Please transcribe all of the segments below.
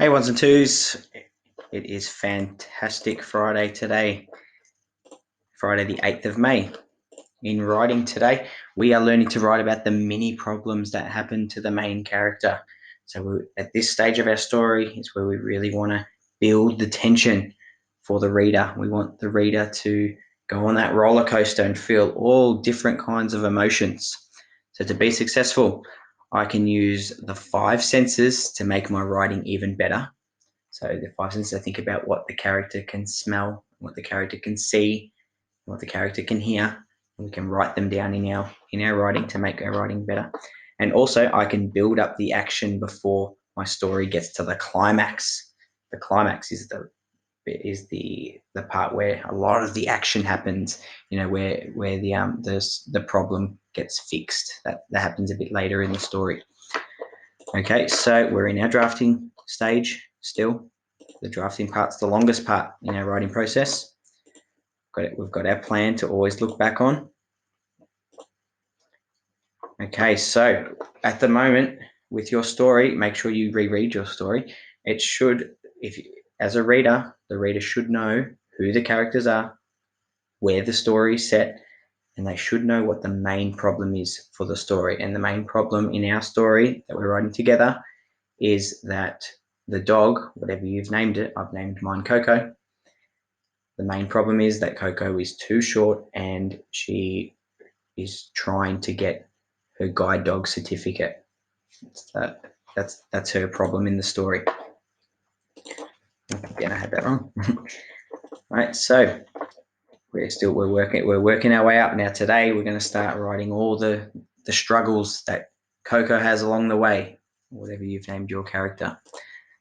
Hey, ones and twos. It is fantastic Friday today, Friday the 8th of May. In writing today, we are learning to write about the mini problems that happen to the main character. So, at this stage of our story is where we really want to build the tension for the reader. We want the reader to go on that roller coaster and feel all different kinds of emotions. So, to be successful, I can use the five senses to make my writing even better. So the five senses, I think about what the character can smell, what the character can see, what the character can hear, and we can write them down in our writing to make our writing better. And also, I can build up the action before my story gets to the climax. The climax is the part where a lot of the action happens. Where the problem gets fixed. That happens a bit later in the story. Okay, so we're in our drafting stage still. The drafting part's the longest part in our writing process. We've got our plan to always look back on. Okay, so at the moment with your story, make sure you reread your story. It should, as a reader, the reader should know who the characters are, where the story is set, and they should know what the main problem is for the story. And the main problem in our story that we're writing together is that the dog, whatever you've named it, I've named mine Coco. The main problem is that Coco is too short and she is trying to get her guide dog certificate. That's her problem in the story. Again, I had that wrong. Right, so we're working our way up now. Today we're going to start writing all the struggles that Coco has along the way, whatever you've named your character.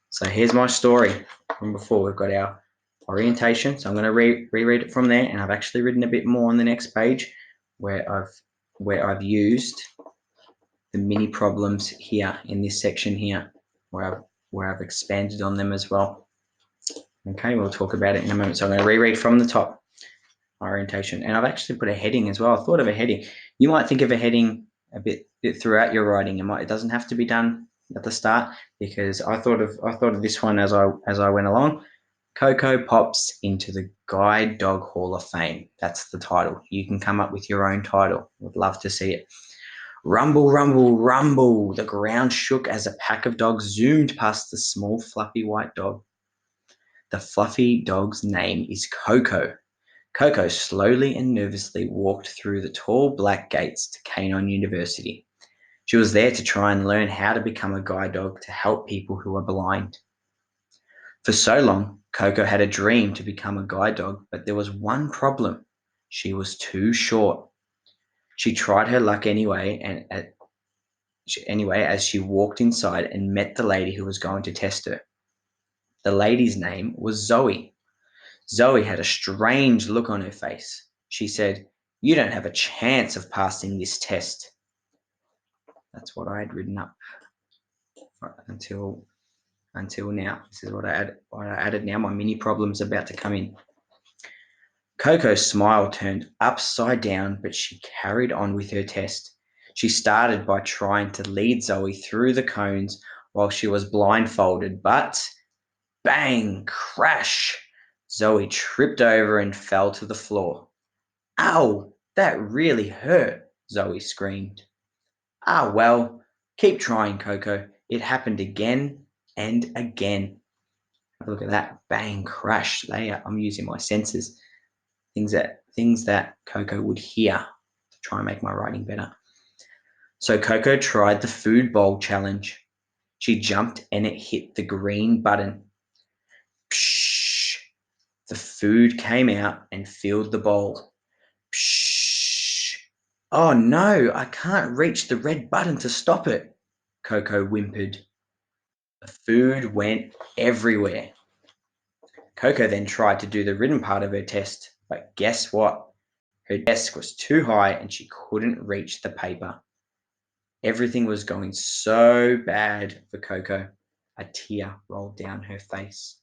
So here's my story from before. We've got our orientation. So I'm going to reread it from there, and I've actually written a bit more on the next page where I've used the mini problems here in this section here, where I've expanded on them as well. Okay, we'll talk about it in a moment. So I'm going to reread from the top, orientation, and I've actually put a heading as well. I thought of a heading. You might think of a heading a bit throughout your writing. It doesn't have to be done at the start, because I thought of this one as I went along. Coco pops into the Guide Dog Hall of Fame. That's the title. You can come up with your own title. Would love to see it. Rumble, rumble, rumble. The ground shook as a pack of dogs zoomed past the small, fluffy white dog. The fluffy dog's name is Coco. Coco slowly and nervously walked through the tall black gates to Canine University. She was there to try and learn how to become a guide dog to help people who are blind. For so long, Coco had a dream to become a guide dog, but there was one problem. She was too short. She tried her luck anyway, as she walked inside and met the lady who was going to test her. The lady's name was Zoe. Zoe had a strange look on her face. She said, "You don't have a chance of passing this test." That's what I had written up until now. This is what I added now. My mini problem's about to come in. Coco's smile turned upside down, but she carried on with her test. She started by trying to lead Zoe through the cones while she was blindfolded, but bang, crash! Zoe tripped over and fell to the floor. "Ow, that really hurt," Zoe screamed. "Ah, well, keep trying, Coco. It happened again and again." Look at that, bang, crash. I'm using my senses, things that Coco would hear to try and make my writing better. So Coco tried the food bowl challenge. She jumped and it hit the green button. Psh! The food came out and filled the bowl. Psh! "Oh no, I can't reach the red button to stop it," Coco whimpered. The food went everywhere. Coco then tried to do the written part of her test, but guess what? Her desk was too high and she couldn't reach the paper. Everything was going so bad for Coco. A tear rolled down her face.